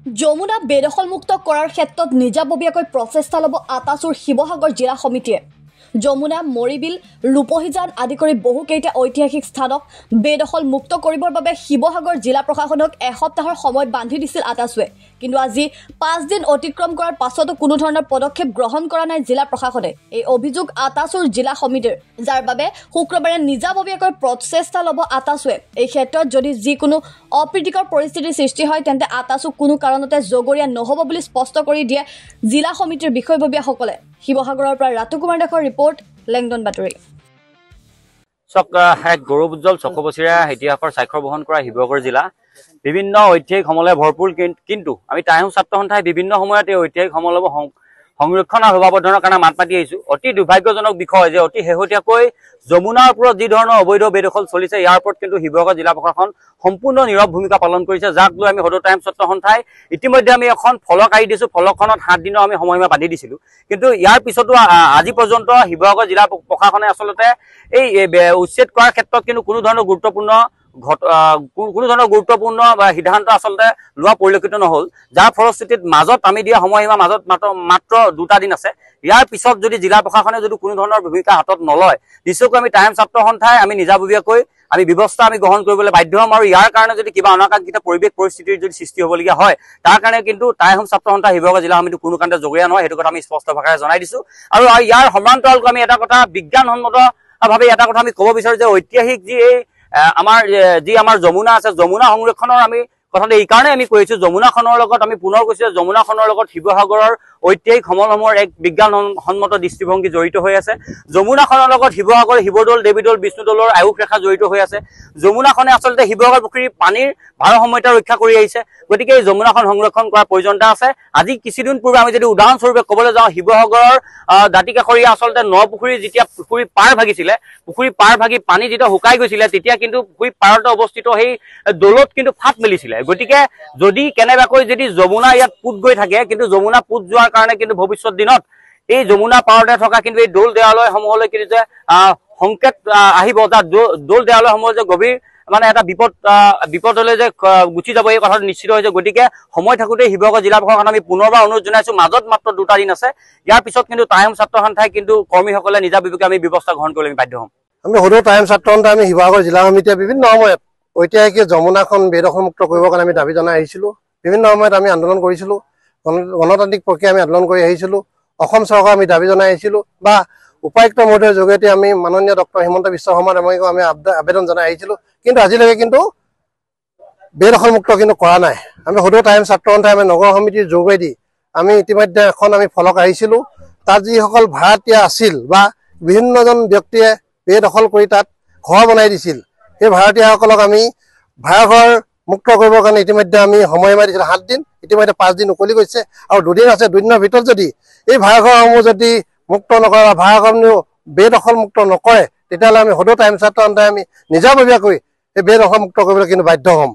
যমুনা বেদখলমুক্ত কৰাৰ ক্ষেত্ৰত নিজাববীয়াকৈ প্ৰচেষ্টা ল'ব আটাছুৰ শিৱসাগৰ জিলা সমিতিয়ে। যমুনা, মৰিবিল, ৰূপহীজান আদি কৰি বহুকেইটা ঐতিহাসিক স্থানক বেদখল মুক্ত কৰিবৰ বাবে শিৱসাগৰ জিলা প্ৰশাসনক এসপ্তাহৰ সময় বান্ধি দিছিল আটাছুৱে। কিন্তু আজি 5 দিন অতিক্ৰম কৰাৰ পাছতো কোনো ধৰণৰ পদক্ষেপ গ্ৰহণ কৰা নাই জিলা প্ৰশাসনে। এই অভিযোগ আটাছুৰ জিলা সমিতিৰ, যাৰ বাবে শুক্ৰবাৰে নিজাববীয়াকৈ প্ৰচেষ্টা ল'ব আটাছুৱে। এই ক্ষেত্ৰত যদি যিকোনো অপ্ৰীতিকৰ পৰিস্থিতিৰ সৃষ্টি হয় তেন্তে আটাছু কোনো কাৰণতে জগৰীয়া নহ'ব বুলি স্পষ্ট কৰি দিয়ে জিলা সমিতিৰ বিষয়ববীয়াসকলে। শিৱসাগৰৰ পৰা ৰাতু কুমাৰ দাসৰ ৰিপৰ্ট, লেংডন বাতৰি। এক গৌৰৱোজ্জ্বল চকবছৰীয়া ইতিহাসৰ স্বাক্ষৰ বহন কৰা শিৱসাগৰ জিলা বিভিন্ন ঐতিহাসিক সমলে ভৰপূৰ, কিন্তু আমি টাইম ছাত্ৰ সন্থাই বিভিন্ন সময়ত এই ঐতিহাসিক সমলবোৰ সংৰক্ষণ আৰু সভাৱৰ্ধনৰ কাৰণে মাত মাতি আহিছো। অতি দুৰ্ভাগ্যজনক বিষয় যে অতি শেহতীয়াকৈ যমুনাৰ ওপৰত যি ধৰণৰ অবৈধ বেদখল চলিছে, ইয়াৰ ওপৰত কিন্তু শিৱসাগৰ জিলা প্ৰশাসন সম্পূৰ্ণ নীৰৱ ভূমিকা পালন কৰিছে, যাক লৈ আমি সদৌ টাইম ছাত্ৰ সন্থাই ইতিমধ্যে আমি এখন ফলক আঁৰি দিছো। ফলকখনত 7 দিনৰ আমি সময়সীমা বান্ধি দিছিলো, কিন্তু ইয়াৰ পিছতো আজি পৰ্যন্ত শিৱসাগৰ জিলা প্ৰশাসনে আচলতে এই উচ্ছেদ কৰাৰ ক্ষেত্ৰত কিন্তু কোনো ধৰণৰ গুৰুত্বপূৰ্ণ সিদ্ধান্ত আচলতে লোৱা পৰিলক্ষিত নহল, যাৰ ফলশ্ৰুতিত মাজত আমি দিয়া সময়সীমা মাজত মাত্ৰ 2টা দিন আছে। ইয়াৰ পিছত যদি জিলা প্ৰশাসনে যদি কোনো ধৰণৰ ভূমিকা হাতত নলয়, নিশ্চয়কৈ আমি টাইম ছাত্ৰ সন্থাই আমি নিজাববীয়াকৈ আমি ব্যৱস্থা আমি গ্ৰহণ কৰিবলৈ বাধ্য হ'ম। আৰু ইয়াৰ কাৰণে যদি কিবা অনাকাংক্ষিত পৰিৱেশ পৰিস্থিতিৰ যদি সৃষ্টি হ'বলগীয়া হয়, তাৰ কাৰণে কিন্তু টাইম ছাত্ৰ সন্থা শিৱসাগৰ জিলা সমিতি কোনো কাৰণতে জগৰীয়া নহয়, সেইটো কথা আমি স্পষ্ট ভাষাৰে জনাই দিছো। আৰু ইয়াৰ সমান্তৰালকৈ আমি এটা কথা বিজ্ঞানসন্মত ভাৱে এটা কথা আমি ক'ব বিচাৰো যে ঐতিহাসিক যি আমাৰ যমুনা আছে, যমুনা সংৰক্ষণৰ আমি কথাটো এই কাৰণে আমি কৈছো, যমুনাখনৰ লগত আমি পুনৰ কৈছো যে যমুনাখনৰ লগত শিৱসাগৰৰ ঐতিহাসিক সমলসমূহৰ এক বিজ্ঞানসন্মত দৃষ্টিভংগী জড়িত হৈ আছে। যমুনাখনৰ লগত শিৱসাগৰ শিৱদৌল, দেৱীদৌল, বিষ্ণুদৌলৰ আয়ুস ৰেখা জড়িত হৈ আছে। যমুনাখনে আচলতে শিৱসাগৰ পুখুৰীৰ পানীৰ ভাৰসাম্যতা ৰক্ষা কৰি আহিছে, গতিকে এই যমুনাখন সংৰক্ষণ কৰাৰ প্ৰয়োজনীয়তা আছে। আজি কিছুদিন পূৰ্বে আমি যদি উদাহৰণস্বৰূপে ক'বলৈ যাওঁ, শিৱসাগৰৰ দাঁতিকাষৰীয়া আচলতে নপুখুৰী যেতিয়া পুখুৰী পাৰ ভাগিছিলে, পুখুৰী পাৰ ভাগি পানী যেতিয়া শুকাই গৈছিলে, তেতিয়া কিন্তু পুখুৰী পাৰতে অৱস্থিত সেই দৌলত কিন্তু ফাট মেলিছিলে। গতিকে যদি কেনেবাকৈ যদি যমুনা ইয়াত পুত গৈ থাকে, কিন্তু যমুনা পুত যোৱাৰ কাৰণে কিন্তু ভৱিষ্যত দিনত এই যমুনা পাৰতে থকা কিন্তু এই দৌল দেৱালয়সমূহলৈ কিন্তু যে সংকেত আহিব, যাৰ দৌল দেৱালয়সমূহ যে গভীৰ এটা বিপদলৈ যে গুচি যাব, এই কথাটো নিশ্চিত হৈছে। গতিকে সময় থাকোঁতে শিৱসাগৰ জিলা প্ৰশাসন আমি পুনৰবাৰ অনুৰোধ জনাইছো, মাজত মাত্ৰ 2টা দিন আছে। ইয়াৰ পিছত কিন্তু টাইম ছাত্ৰ সন্থাই কিন্তু কৰ্মীসকলে নিজাববীয়াকৈ আমি ব্যৱস্থা গ্ৰহণ কৰিবলৈ আমি বাধ্য হ'ম। আমি সদৌ টাইম ছাত্ৰ সন্থাই আমি শিৱসাগৰ জিলা সমিতিয়ে বিভিন্ন সময়ত ঐতিহাসিক যমুনাখন বেদখলমুক্ত কৰিবৰ কাৰণে আমি দাবী জনাই আহিছিলো। বিভিন্ন সময়ত আমি আন্দোলন কৰিছিলো, গণতান্ত্ৰিক প্ৰক্ৰিয়া আমি আন্দোলন কৰি আহিছিলো। অসম চৰকাৰ আমি দাবী জনাই আহিছিলো, বা উপায়ুক্ত মহোদয়ৰ যোগেদি আমি মাননীয় ডক্টৰ হিমন্ত বিশ্ব শৰ্মা ডাঙৰীয়াক আমি আবেদন জনাই আহিছিলো, কিন্তু আজিলৈকে কিন্তু বেদখলমুক্ত কিন্তু কৰা নাই। আমি সদৌ টাইম ছাত্ৰ সন্থাই আমি নগৰ সমিতিৰ যোগেদি আমি ইতিমধ্যে এখন আমি ফলক আহিছিলো। তাত যিসকল ভাড়াতীয়া আছিল বা বিভিন্নজন ব্যক্তিয়ে বেদখল কৰি তাত ঘৰ বনাই দিছিল, সেই ভাড়াতীয়াসকলক আমি ভাড়াঘৰ মুক্ত কৰিবৰ কাৰণে ইতিমধ্যে আমি সময়সীমা দিছিলোঁ 7 দিন। ইতিমধ্যে 5 দিন উকলি গৈছে আৰু 2 দিন আছে। 2 দিনৰ ভিতৰত যদি এই ভাড়াঘৰসমূহ যদি মুক্ত নকৰে বা ভাড়াঘৰসমূহ বেদখল মুক্ত নকৰে, তেতিয়াহ'লে আমি সদৌ টাইম ছাত্ৰ সন্থাই আমি নিজাববীয়াকৈ এই বেদখল মুক্ত কৰিবলৈ কিন্তু বাধ্য হ'ম।